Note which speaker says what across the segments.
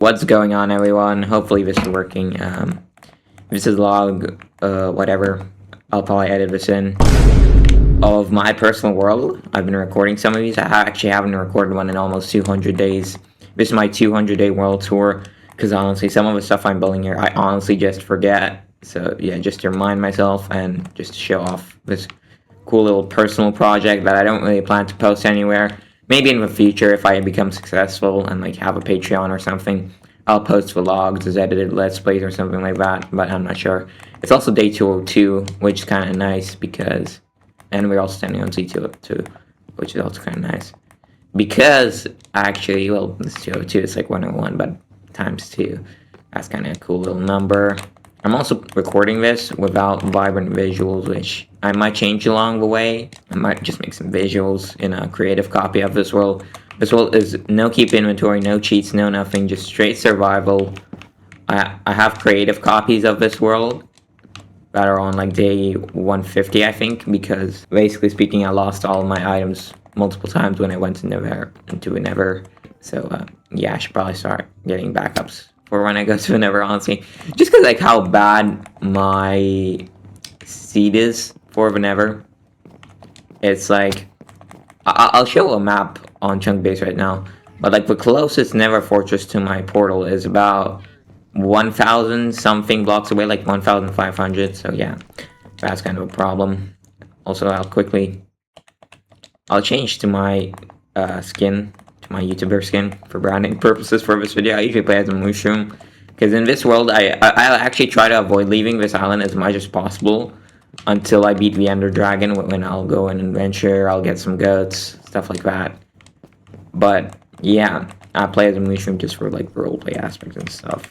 Speaker 1: What's going on, everyone? Hopefully this is working. This is log, whatever. I'll probably edit this in. Of my personal world. I've been recording some of these. I actually haven't recorded one in almost 200 days. This is my 200-day world tour. Because honestly, some of the stuff I'm building here, I honestly just forget. So yeah, just to remind myself and just to show off this cool little personal project that I don't really plan to post anywhere. Maybe in the future, if I become successful and like have a Patreon or something, I'll post vlogs as edited Let's Plays or something like that, but I'm not sure. It's also day 202, which is kind of nice because, and we're also standing on Z202, which is also kind of nice. Because, actually, well, this 202 is like 101, but times 2. That's kind of a cool little number. I'm also recording this without vibrant visuals, which I might change along the way. I might just make some visuals in a creative copy of this world. This world is no keep inventory, no cheats, no nothing, just straight survival. I have creative copies of this world that are on like day 150, I think, because basically speaking, I lost all of my items multiple times when I went to into a Nether. So yeah, I should probably start getting backups for when I go to a Nether, honestly. Just because like how bad my seed is for the Nether. It's like, I'll show a map on Chunkbase right now, but like the closest Nether fortress to my portal is about 1,000 something blocks away, like 1,500, so yeah, that's kind of a problem. Also, I'll change to my skin, to my YouTuber skin for branding purposes for this video. I usually play as a mushroom, because in this world, I actually try to avoid leaving this island as much as possible until I beat the Ender Dragon, when I'll go on an adventure, I'll get some goats, stuff like that. But yeah, I play as a mushroom just for like roleplay aspects and stuff.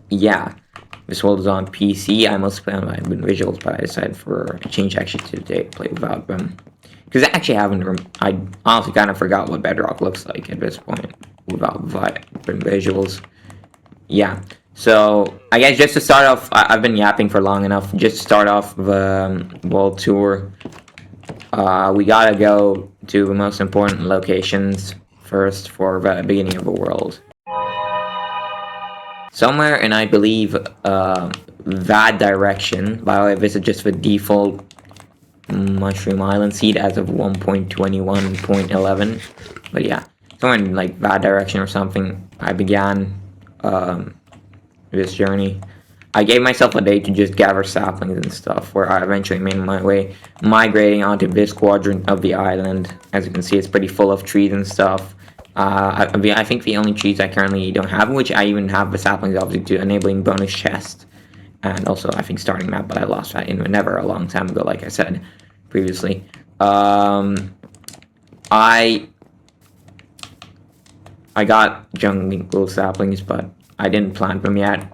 Speaker 1: Yeah, this world is on PC. I mostly play on my visuals, but I decided for a change actually to play without them. Because I actually I honestly kind of forgot what Bedrock looks like at this point without vibrant visuals. Yeah, so I guess just to start off, I've been yapping for long enough. Just to start off the world tour, we gotta go to the most important locations first for the beginning of the world. Somewhere in, I believe, that direction. By the way, this is just the default Mushroom Island seed as of 1.21.11. But yeah, somewhere in like that direction or something, I began this journey. I gave myself a day to just gather saplings and stuff, where I eventually made my way migrating onto this quadrant of the island. As you can see, it's pretty full of trees and stuff. I think the only trees I currently don't have, which I even have the saplings obviously to enabling bonus chest, and also I think starting map, but I lost that in Never a long time ago, like I said previously. I got jungle saplings, but I didn't plant them yet.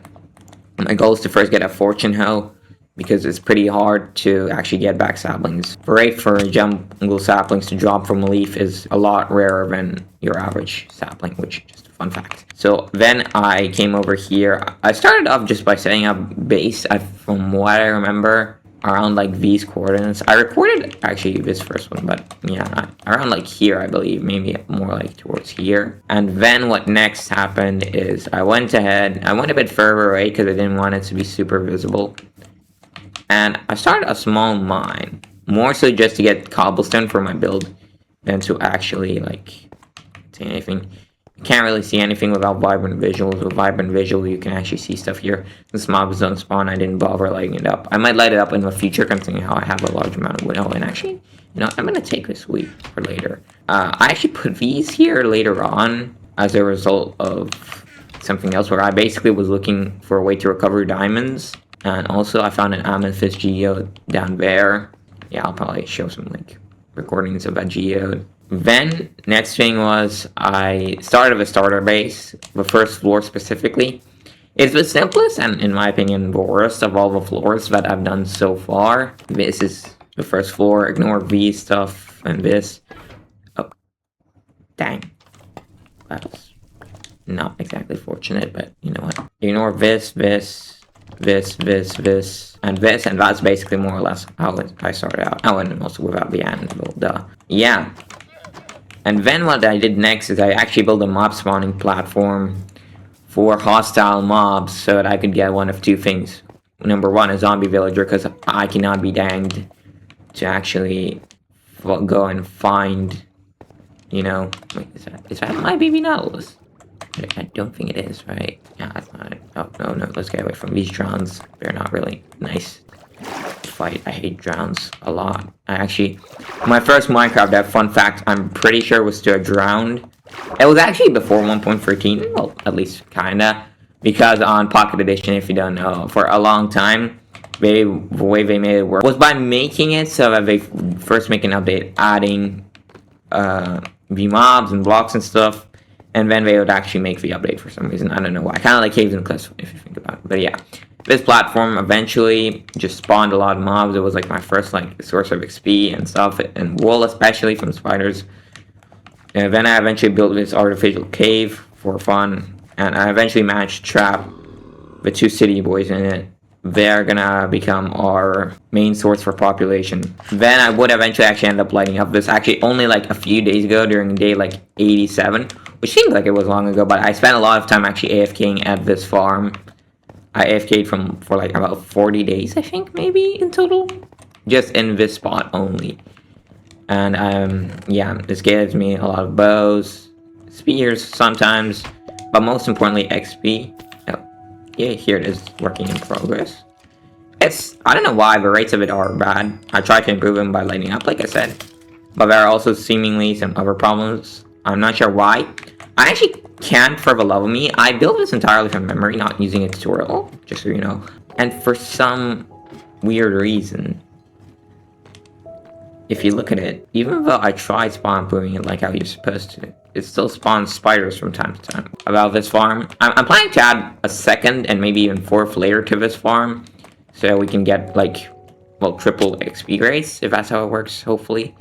Speaker 1: My goal is to first get a fortune hoe, because it's pretty hard to actually get back saplings. The rate for jungle saplings to drop from a leaf is a lot rarer than your average sapling, which is just a fun fact. So then I came over here. I started off just by setting up base, from what I remember, around like these coordinates. I recorded actually this first one, but yeah, around like here, I believe, maybe more like towards here. And then what next happened is I went a bit further away because I didn't want it to be super visible. And I started a small mine, more so just to get cobblestone for my build than to actually like see anything. You can't really see anything without vibrant visuals. With vibrant visual, you can actually see stuff here. This mobs don't spawn. I didn't bother lighting it up. I might light it up in the future, considering how I have a large amount of wood. Oh, and actually, you know, I'm gonna take this wheat for later. I actually put these here later on as a result of something else, where I basically was looking for a way to recover diamonds. And also, I found an amethyst geode down there. Yeah, I'll probably show some like recordings of that geode. Then, next thing was I started a starter base. The first floor specifically is the simplest and, in my opinion, the worst of all the floors that I've done so far. This is the first floor. Ignore these stuff and this. Oh, dang. That's not exactly fortunate, but you know what? Ignore this, and this, and that's basically more or less how I started out. Oh, and also without the anvil, duh. Yeah. And then what I did next is I actually built a mob spawning platform for hostile mobs so that I could get one of two things. Number one, a zombie villager, because I cannot be danged to actually go and find, you know, wait, is that my baby Nautilus? I don't think it is, right? Yeah, that's not it. Oh, no, let's get away from these drowns. They're not really nice to fight. I hate drowns a lot. My first Minecraft dev, fun fact, I'm pretty sure was to a drowned. It was actually before 1.13, well, at least kinda, because on Pocket Edition, if you don't know, for a long time, the way they made it work was by making it so that they first make an update, adding the mobs and blocks and stuff, and then they would actually make the update for some reason. I don't know why. Kind of like Caves and Cliffs, if you think about it. But yeah, this platform eventually just spawned a lot of mobs. It was like my first like source of XP and stuff, and wool especially from spiders. And then I eventually built this artificial cave for fun, and I eventually managed to trap the two city boys in it. They're gonna become our main source for population. Then I would eventually actually end up lighting up this actually only like a few days ago during day like 87, which seemed like it was long ago, but I spent a lot of time actually AFKing at this farm. I AFK'd for like about 40 days, I think, maybe in total, just in this spot only. And yeah, this gives me a lot of bows, spears sometimes, but most importantly XP. Yeah, here it is, working in progress. I don't know why the rates of it are bad. I tried to improve them by lighting up, like I said, but there are also seemingly some other problems. I'm not sure why. I actually can't for the love of me. I built this entirely from memory, not using a tutorial, just so you know. And for some weird reason, if you look at it, even though I tried spawn proving it like how you're supposed to, it still spawns spiders from time to time. About this farm, I'm planning to add a second and maybe even fourth layer to this farm, so we can get like, well, triple XP rates, if that's how it works, hopefully.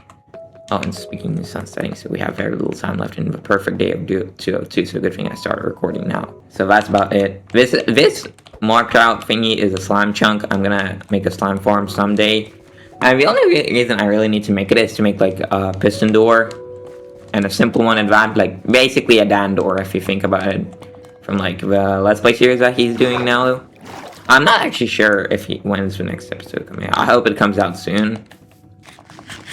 Speaker 1: Oh, and speaking of sun setting, so we have very little time left in the perfect day of 202, so good thing I started recording now. So that's about it. This marked out thingy is a slime chunk. I'm gonna make a slime farm someday. And the only reason I really need to make it is to make like a piston door. And a simple one at that, like basically a Dan door if you think about it. From like the Let's Play series that he's doing now. I'm not actually sure if when's the next episode coming out. I hope it comes out soon.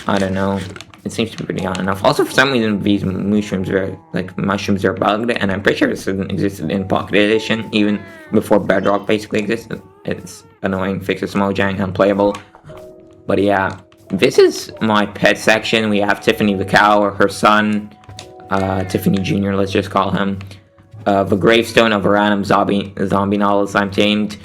Speaker 1: I don't know. It seems to be pretty on enough. Also, for some reason, these mushrooms are bugged, and I'm pretty sure this didn't exist in Pocket Edition, even before Bedrock basically existed. It's annoying, fixes Mojang, unplayable. But yeah, this is my pet section. We have Tiffany the cow, or her son, Tiffany Jr., let's just call him. The gravestone of a random zombie Nautilus I'm tamed,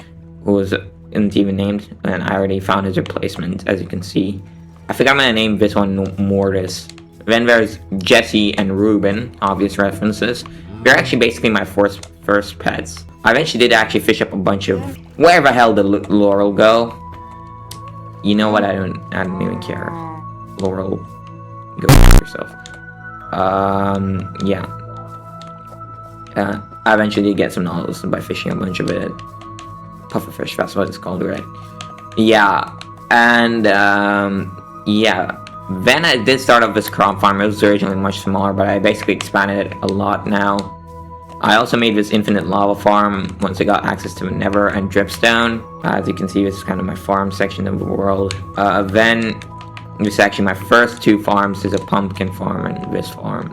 Speaker 1: who isn't even named, and I already found his replacement, as you can see. I think I'm gonna name this one Mortis. Then there's Jesse and Ruben, obvious references. They're actually basically my first pets. I eventually did actually fish up a bunch of... Where the hell did Laurel go? You know what, I don't even care. Laurel, go f*** yourself. Yeah. I eventually did get some Nautilus by fishing a bunch of it. Pufferfish, that's what it's called, right? Yeah, and yeah. Then I did start up this crop farm. It was originally much smaller, but I basically expanded it a lot now. I also made this infinite lava farm once I got access to Nether and Dripstone. As you can see, this is kind of my farm section of the world. Then, this is actually my first two farms. There's a pumpkin farm and this farm,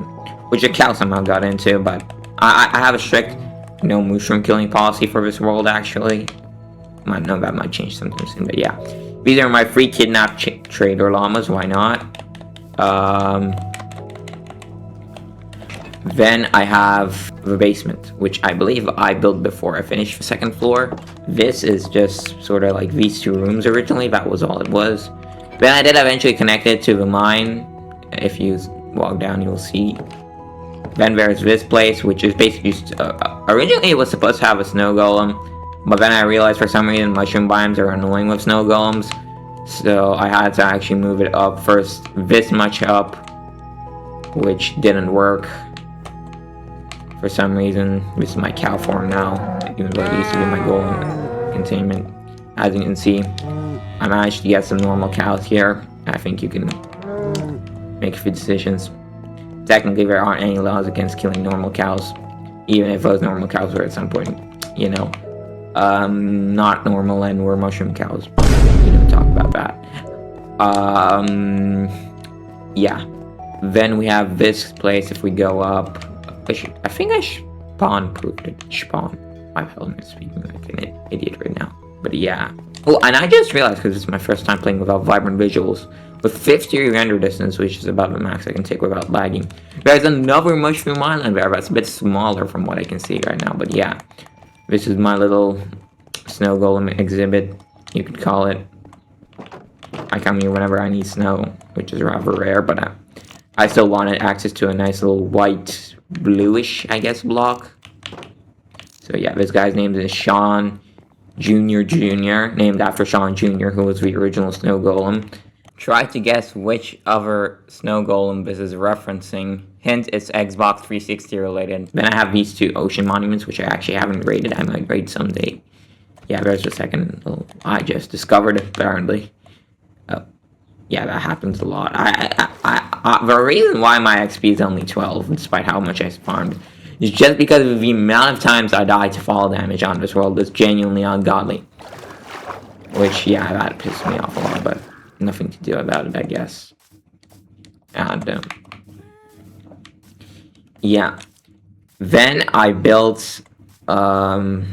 Speaker 1: which a cow somehow got into, but I have a strict no mushroom killing policy for this world, actually. Might know that might change sometime soon, but yeah. These are my free kidnapped trader llamas, why not? Then I have the basement, which I believe I built before I finished the second floor. This is just sort of like these two rooms originally, that was all it was. Then I did eventually connect it to the mine. If you walk down, you'll see. Then there's this place, which is basically just, originally it was supposed to have a snow golem, but then I realized for some reason mushroom biomes are annoying with snow golems, so I had to actually move it up first this much up, which didn't work for some reason. This is my cow farm now, even though it used to be my golem containment. As you can see, I managed to get some normal cows here. I think you can make a few decisions. Technically, there aren't any laws against killing normal cows. even if those normal cows were at some point, you know, not normal and were mushroom cows. We don't talk about that. Yeah. Then we have this place. If we go up, I think I spawn-proofed it. Spawn. Why the hell am I speaking like an idiot right now? But yeah. Oh, and I just realized, because this is my first time playing without vibrant visuals, with 50 render distance, which is about the max I can take without lagging. There's another mushroom island there, but it's a bit smaller from what I can see right now. But yeah, this is my little snow golem exhibit, you could call it. I come here whenever I need snow, which is rather rare, but I still wanted access to a nice little white, bluish, I guess, block. So yeah, this guy's name is Sean Jr., named after Sean Jr., who was the original snow golem. Try to guess which other snow golem this is referencing. Hint, it's Xbox 360 related. Then I have these two ocean monuments, which I actually haven't rated. I might raid someday. Yeah, there's a second. I just discovered it, apparently. Yeah, that happens a lot. The reason why my XP is only 12, despite how much I farmed, is just because of the amount of times I die to fall damage on this world is genuinely ungodly. Which, yeah, that pissed me off a lot, but nothing to do about it, I guess. And, yeah. Then I built, the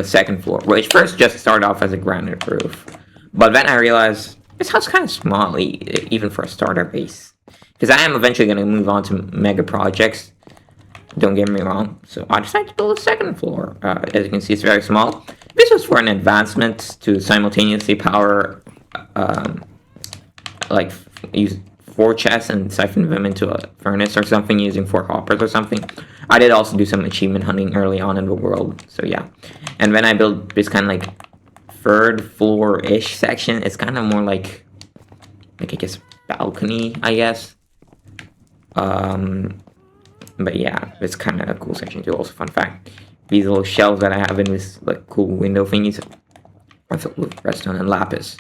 Speaker 1: second floor, which first just started off as a granite roof. But then I realized this house is kind of small, even for a starter base. Because I am eventually going to move on to mega projects. Don't get me wrong. So I decided to build a second floor. As you can see, it's very small. This was for an advancement to simultaneously power, like, use 4 chests and siphon them into a furnace or something using 4 hoppers or something. I did also do some achievement hunting early on in the world. So yeah. And then I built this kind of like 3rd floor-ish section. It's kind of more like I guess balcony, I guess. But yeah, it's kind of a cool section too. Also, fun fact, these little shelves that I have in this like cool window thingies are filled with redstone and lapis.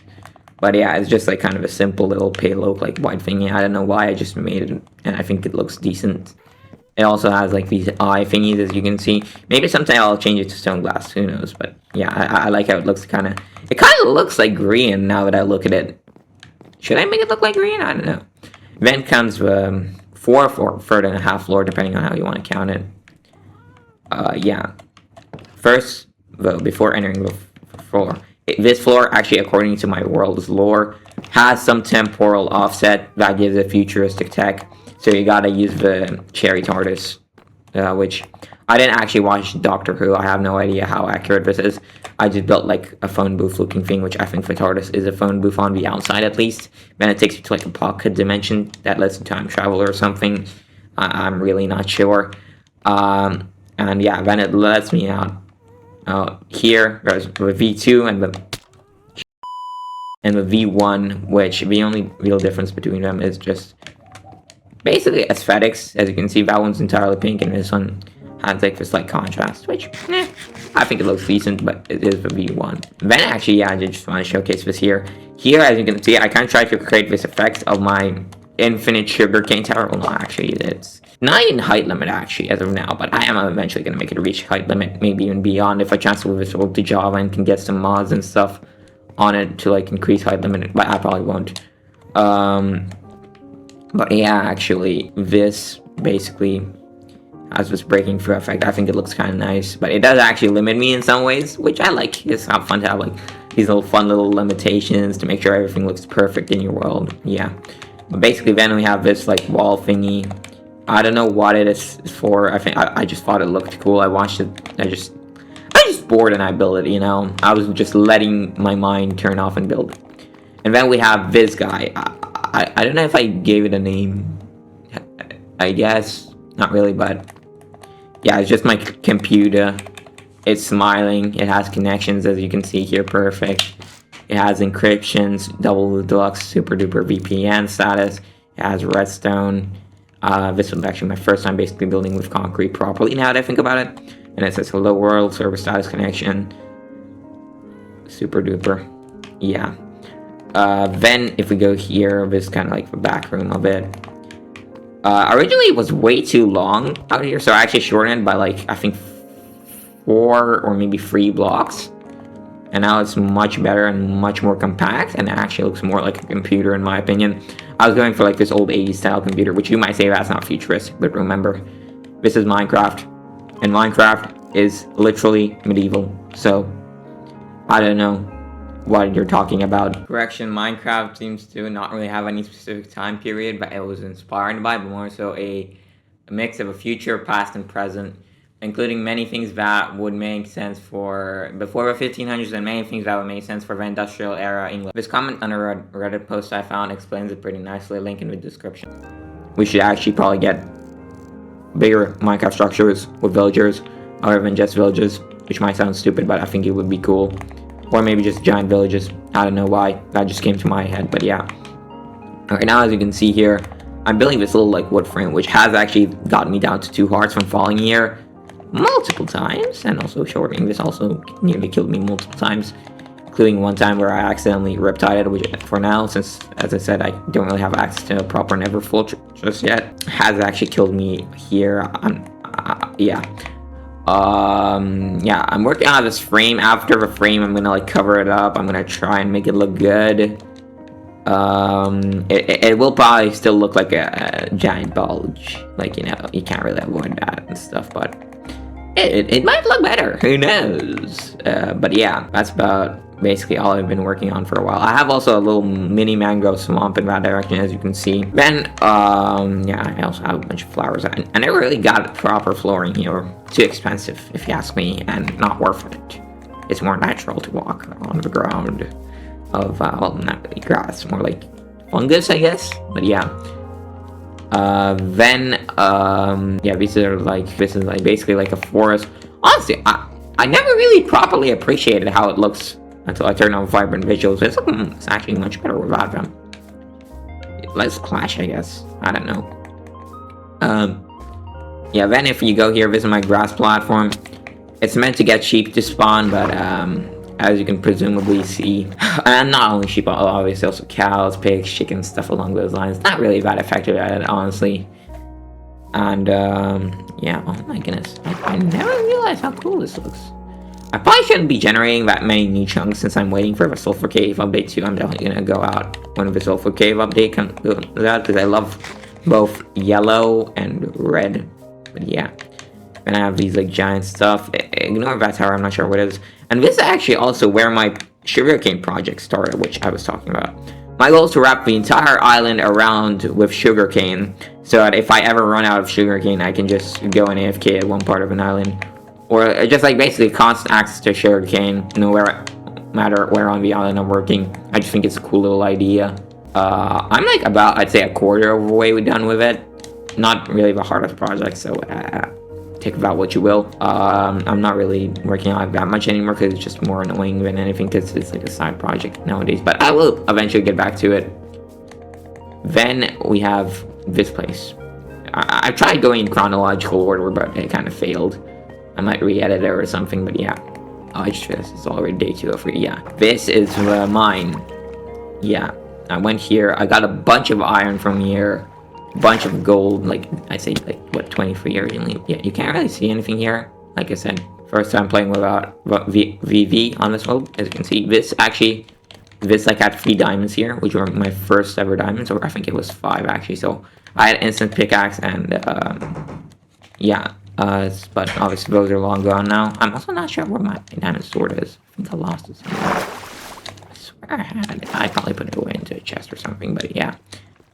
Speaker 1: But yeah, it's just like kind of a simple little pale oak like white thingy. I don't know why I just made it, and I think it looks decent. It also has like these eye thingies, as you can see. Maybe someday I'll change it to stone glass, who knows. But yeah, I like how it looks. It kind of looks like green now that I look at it. Should I make it look like green? I don't know. Then comes 4 and a half floor, depending on how you want to count it. Yeah. First, though, before entering the floor, this floor, actually, according to my world's lore, has some temporal offset that gives it futuristic tech. So you gotta use the cherry TARDIS, which I didn't actually watch Doctor Who. I have no idea how accurate this is. I just built like a phone booth looking thing, which I think the TARDIS is a phone booth on the outside at least. Then it takes you to like a pocket dimension that lets you time travel or something. I'm really not sure. And yeah, then it lets me out. Here, there's the V2 and the V1, which the only real difference between them is just basically aesthetics. As you can see, that one's entirely pink and this one has like this light contrast, which I think it looks decent, but it is the V1. Then actually, yeah, I just want to showcase this here. Here, as you can see, I kind of tried to create this effect of my infinite sugarcane tower. Well, no, actually, it's not in height limit actually as of now, but I am eventually going to make it reach height limit, maybe even beyond if I transfer this over to Java and can get some mods and stuff on it to like increase height limit, but I probably won't. But yeah, actually, this basically has this breaking through effect. I think it looks kind of nice, but it does actually limit me in some ways, which I like. It's not fun to have like these little fun little limitations to make sure everything looks perfect in your world. Yeah, but basically then we have this like wall thingy. I don't know what it is for. I think I just thought it looked cool. I watched it. I just bored and I built it. You know, I was just letting my mind turn off and build. And then we have this guy. I don't know if I gave it a name. I guess not really, but yeah, it's just my computer. It's smiling. It has connections, as you can see here, perfect. It has encryptions, double deluxe super duper VPN status. It has redstone. This was actually my first time basically building with concrete properly now that I think about it. And it says hello world, server status connection. Super duper. Yeah. Then if we go here, this is kind of like the back room of it. Originally it was way too long out here, so I actually shortened it by like, I think 4 or maybe 3 blocks. And now it's much better and much more compact, and it actually looks more like a computer in my opinion. I was going for like this old 80s style computer, which you might say that's not futuristic, but remember, this is Minecraft, and Minecraft is literally medieval, so I don't know what you're talking about. Correction, Minecraft seems to not really have any specific time period, but it was inspired by, but more so a mix of a future, past, and present, including many things that would make sense for before the 1500s and many things that would make sense for the industrial era England. This comment on a Reddit post I found explains it pretty nicely, link in the description. We should actually probably get bigger Minecraft structures with villagers, other than just villages, which might sound stupid, but I think it would be cool. Or maybe just giant villages. I don't know why, that just came to my head, but yeah. Alright, now as you can see here, I'm building this little like wood frame, which has actually gotten me down to 2 hearts from falling here multiple times, and also shortening this also nearly killed me multiple times, including one time where I accidentally riptided, which for now, since as I said I don't really have access to a proper nether fortress just yet, has actually killed me here. Yeah, I'm working on this frame. After the frame I'm gonna like cover it up, I'm gonna try and make it look good. It will probably still look like a giant bulge, like, you know, you can't really avoid that and stuff, but it might look better, who knows. But yeah, that's about basically all I've been working on for a while. I have also a little mini mangrove swamp in that direction, as you can see. Then yeah, I also have a bunch of flowers, and I never really got proper flooring here. Too expensive, if you ask me, and not worth it. It's more natural to walk on the ground of well, not really grass, more like fungus, I guess. But yeah, yeah, this is like basically like a forest. Honestly, I never really properly appreciated how it looks until I turned on vibrant visuals. It's actually much better without them. Less clash, I guess. I don't know. Yeah, then if you go here, visit my grass platform. It's meant to get sheep to spawn, but as you can presumably see, and not only sheep, obviously also cows, pigs, chickens, stuff along those lines. Not really that effective at it, honestly. And yeah, oh my goodness, I never realized how cool this looks. I probably shouldn't be generating that many new chunks since I'm waiting for the Sulfur Cave update too. I'm definitely gonna go out when the Sulfur Cave update comes out, because I love both yellow and red. But yeah, and I have these like giant stuff. Ignore that tower, I'm not sure what it is. And this is actually also where my sugarcane project started, which I was talking about. My goal is to wrap the entire island around with sugarcane, so that if I ever run out of sugarcane, I can just go and AFK at one part of an island. Or just like basically constant access to sugarcane, no matter where on the island I'm working. I just think it's a cool little idea. I'm like about, I'd say, a quarter of the way done with it. Not really the heart of the project, so take about what you will. I'm not really working on it that much anymore because it's just more annoying than anything, because it's like a side project nowadays, but I will eventually get back to it. Then we have this place. I tried going in chronological order, but it kind of failed. I might re-edit it or something, but yeah. Oh, I just realized it's already day 2 of 3. Yeah, this is mine. Yeah, I went here. I got a bunch of iron from here. Bunch of gold, like I say, like what, 23 originally. Yeah, you can't really see anything here. Like I said, first time playing without VV on this world. As you can see, this like had 3 diamonds here, which were my first ever diamonds, or I think it was 5 actually. So I had instant pickaxe, and yeah, but obviously those are long gone now. I'm also not sure where my diamond sword is. I think I lost it somewhere. I swear I had it. I probably put it away into a chest or something, but yeah.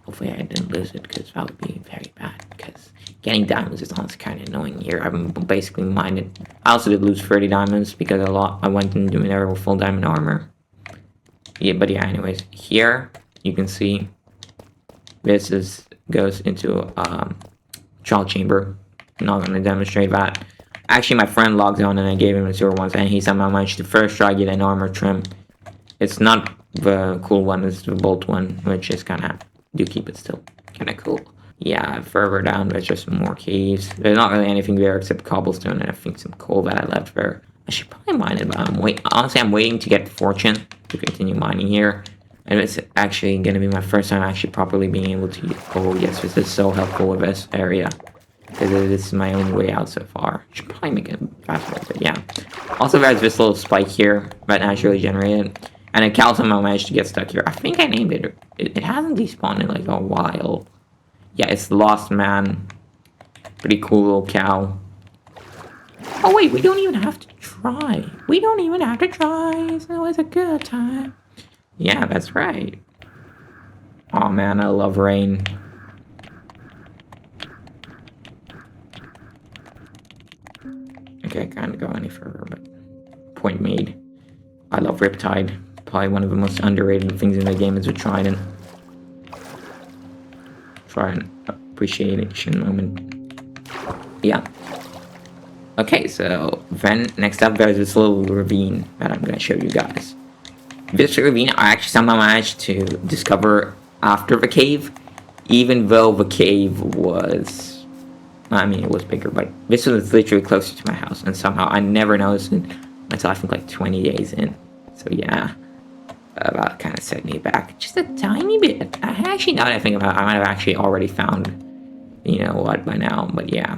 Speaker 1: Hopefully I didn't lose it, because that would be very bad, because getting diamonds is honestly kind of annoying here. I'm basically minded. I also did lose 30 diamonds because I went and doing there with full diamond armor. Yeah, but yeah, anyways, here you can see this goes into child chamber. I'm not going to demonstrate that. Actually, my friend logged on and I gave him a 0 once, and he somehow managed to first try get an armor trim. It's not the cool one, it's the bolt one, which is kind of, do keep it still kind of cool. Yeah, further down there's just more caves. There's not really anything there except cobblestone and I think some coal that I left there. I should probably mine it, but honestly I'm waiting to get fortune to continue mining here. And it's actually going to be my first time actually properly being able to use... Oh, yes, this is so helpful with this area. Because this is my only way out so far. Should probably make it faster, but yeah. Also, there's this little spike here that naturally generated. And a cow somehow managed to get stuck here. I think I named it. It hasn't despawned in like a while. Yeah, it's Lost Man. Pretty cool little cow. Oh wait, we don't even have to try. We don't even have to try. So it's a good time. Yeah, that's right. Oh man, I love rain. Okay, I can't go any further, but point made. I love Riptide. Probably one of the most underrated things in the game is a trident. Trident appreciation moment. Yeah. Okay, so then next up there's this little ravine that I'm gonna show you guys. This ravine I actually somehow managed to discover after the cave, even though the cave was, I mean it was bigger, but this was literally closer to my house, and somehow I never noticed it until I think like 20 days in. So yeah, that kind of set me back just a tiny bit. Actually, now that I think about it, I might have actually already found, you know what, by now, but yeah.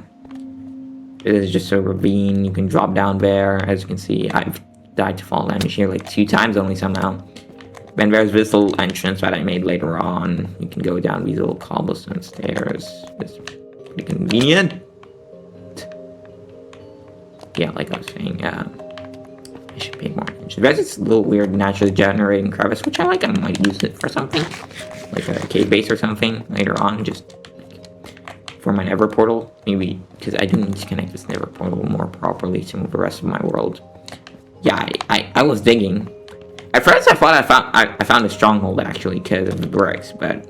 Speaker 1: It is just a ravine. You can drop down there. As you can see, I've died to fall damage here like 2 times only somehow. Then there's this little entrance that I made later on. You can go down these little cobblestone stairs. It's pretty convenient. Yeah, like I was saying, I should pay more attention. There's this little weird naturally generating crevice, which I like. I might use it for something. Like a cave base or something later on, just for my nether portal, maybe, because I do need to connect this nether portal more properly to the rest of my world. Yeah, I was digging. At first I thought I found a stronghold actually because of the bricks, but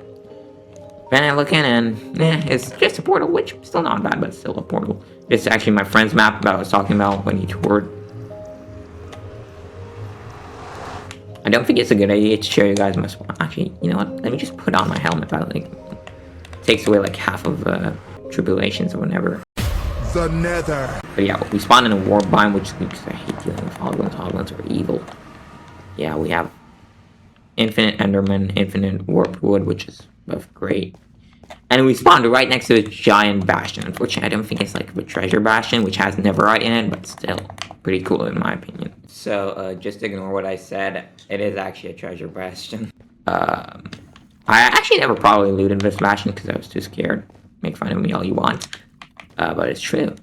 Speaker 1: then I look in and it's just a portal, which is still not bad, but still a portal. This is actually my friend's map that I was talking about when he toured. I don't think it's a good idea to show you guys my spawn. Actually, you know what? Let me just put on my helmet. That like takes away like half of tribulations or whatever.
Speaker 2: The Nether.
Speaker 1: But yeah, we spawned in a warp biome, which because I hate dealing with hoglins. Hoglins are evil. Yeah, we have infinite enderman, infinite warped wood, which is both great. And we spawned right next to a giant bastion. Unfortunately, I don't think it's like the treasure bastion, which has netherite in it, but still pretty cool in my opinion. So just ignore what I said. It is actually a treasure bastion. I actually never probably looted this bastion because I was too scared. Make fun of me all you want. But it's true.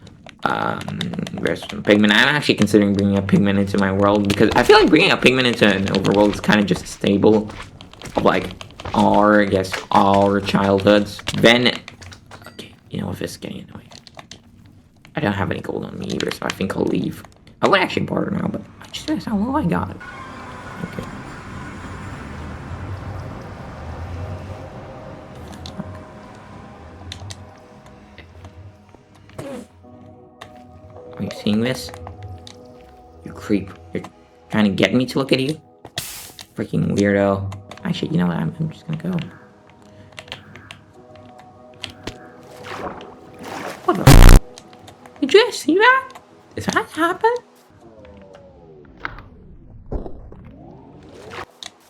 Speaker 1: There's some pigment. I'm actually considering bringing a pigment into my world because I feel like bringing a pigment into an overworld is kind of just a staple of like our, I guess, our childhoods. Then, okay, you know what, this is getting annoying. I don't have any gold on me either, so I think I'll leave. I would actually barter now, but I just realized how low I got. Okay. Are you seeing this? You creep. You're trying to get me to look at you? Freaking weirdo. Actually, you know what? I'm just gonna go. What the? Did you guys see that? Does that happen?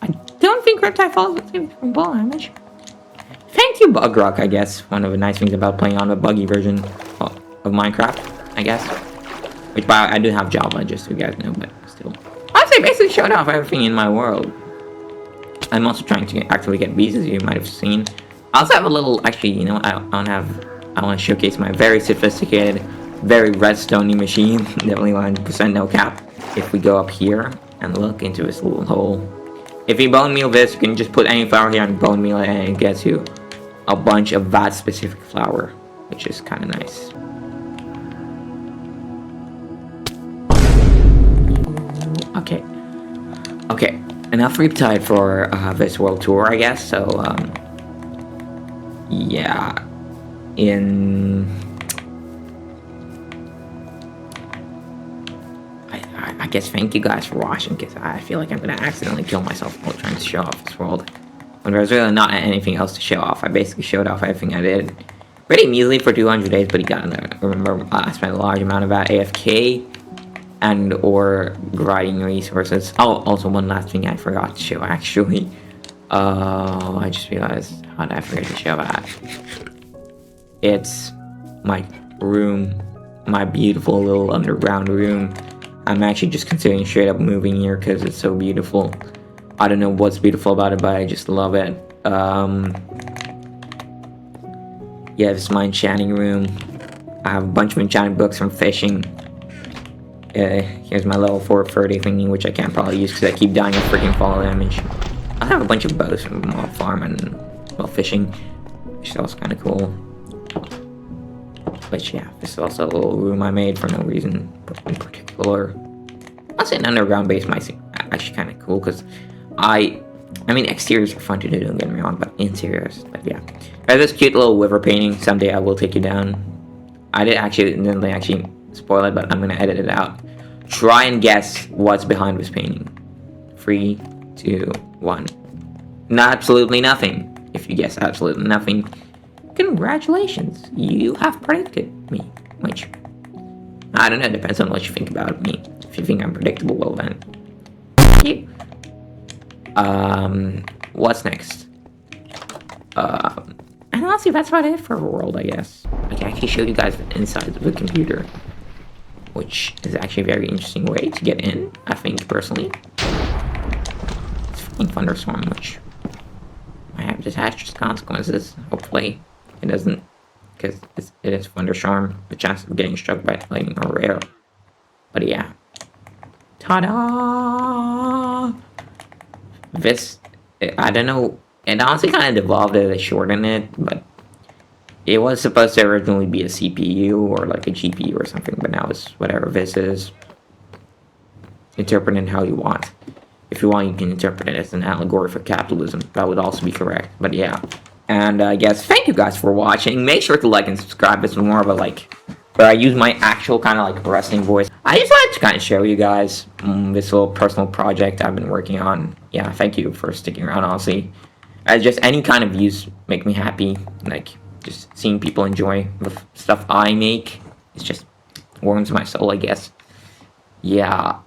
Speaker 1: I don't think Riptide falls from ball damage. Thank you, Bugrock, I guess. One of the nice things about playing on the buggy version of Minecraft, I guess. Which, by I do have Java, just so you guys know, but still. Honestly, I basically showed off everything in my world. I'm also trying to actually get bees, as you might have seen. I also have a little, actually, you know, I want to showcase my very sophisticated, very redstone-y machine. Definitely 100% no cap. If we go up here and look into this little hole. If you bone meal this, you can just put any flour here and bone meal it, and it gets you a bunch of that specific flour, which is kind of nice. Okay, enough Riptide for this world tour, I guess. So, yeah, I guess thank you guys for watching, because I feel like I'm gonna accidentally kill myself while trying to show off this world when there's really not anything else to show off. I basically showed off everything I did pretty easily for 200 days, but you gotta remember I spent a large amount of that AFK and or grinding resources. Oh, also one last thing I forgot to show actually. Oh, I just realized. How did I forget to show that? It's my room, my beautiful little underground room. I'm actually just considering straight up moving here because it's so beautiful. I don't know what's beautiful about it, but I just love it. Yeah, this is my enchanting room. I have a bunch of enchanting books from fishing. Here's my level 4 30 thingy, which I can't probably use because I keep dying of freaking fall damage. I have a bunch of bows from while farming while fishing, which is also kind of cool. But yeah, this is also a little room I made for no reason in particular. I'll say an underground base might seem actually kind of cool because I mean, exteriors are fun to do, don't get me wrong, but interiors, but yeah. I have this cute little river painting. Someday I will take you down. I didn't actually spoil it, but I'm gonna edit it out. Try and guess what's behind this painting. 3, 2, 1. Absolutely nothing. If you guess absolutely nothing, congratulations, you have predicted me. Which, I don't know, depends on what you think about me. If you think I'm predictable, well then, thank you. What's next? And honestly, that's about it for a world, I guess. I can actually show you guys the inside of the computer, which is actually a very interesting way to get in, I think, personally. It's fucking thunderstorm, which might have disastrous consequences. Hopefully, it doesn't, because it is thunderstorm. The chances of getting struck by lightning are rare. But yeah. Ta-da! This, I don't know, it honestly kind of devolved as a short in it, but it was supposed to originally be a CPU or like a GPU or something, but now it's whatever this is. Interpret it how you want. If you want, you can interpret it as an allegory for capitalism. That would also be correct, but yeah. And I guess thank you guys for watching. Make sure to like and subscribe. It's more of a like, where I use my actual kind of like wrestling voice. I just wanted to kind of show you guys this little personal project I've been working on. Yeah, thank you for sticking around, honestly. As just any kind of views make me happy. Like, just seeing people enjoy the stuff I make, it just warms my soul, I guess. Yeah,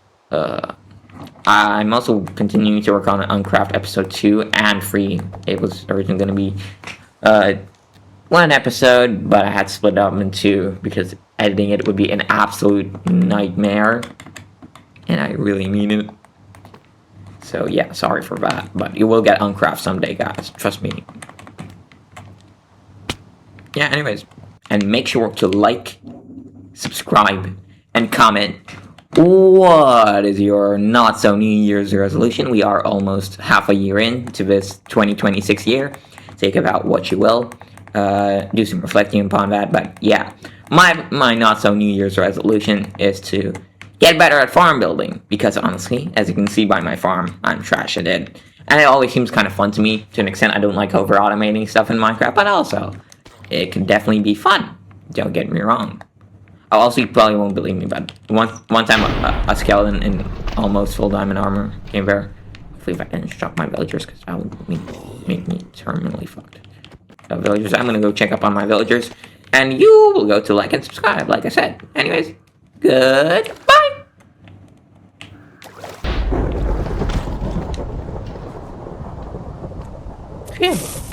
Speaker 1: I'm also continuing to work on Uncraft episode 2 and 3. It was originally going to be one episode, but I had to split it up in 2 because editing it would be an absolute nightmare, and I really mean it. So yeah, sorry for that, but you will get Uncraft someday, guys. Trust me. Yeah, anyways, and make sure to like, subscribe, and comment. What is your not so New Year's resolution? We are almost half a year into this 2026 year. Think about what you will. Do some reflecting upon that, but yeah, my not so New Year's resolution is to get better at farm building, because honestly, as you can see by my farm, I'm trash at it, and it always seems kind of fun to me. To an extent, I don't like over automating stuff in Minecraft, but also it can definitely be fun. Don't get me wrong. Also, you probably won't believe me, but one time a skeleton in almost full diamond armor came there. Hopefully, if I can instruct my villagers, because that would make me terminally fucked. Villagers, I'm gonna go check up on my villagers, and you will go to like and subscribe, like I said. Anyways, goodbye. Phew.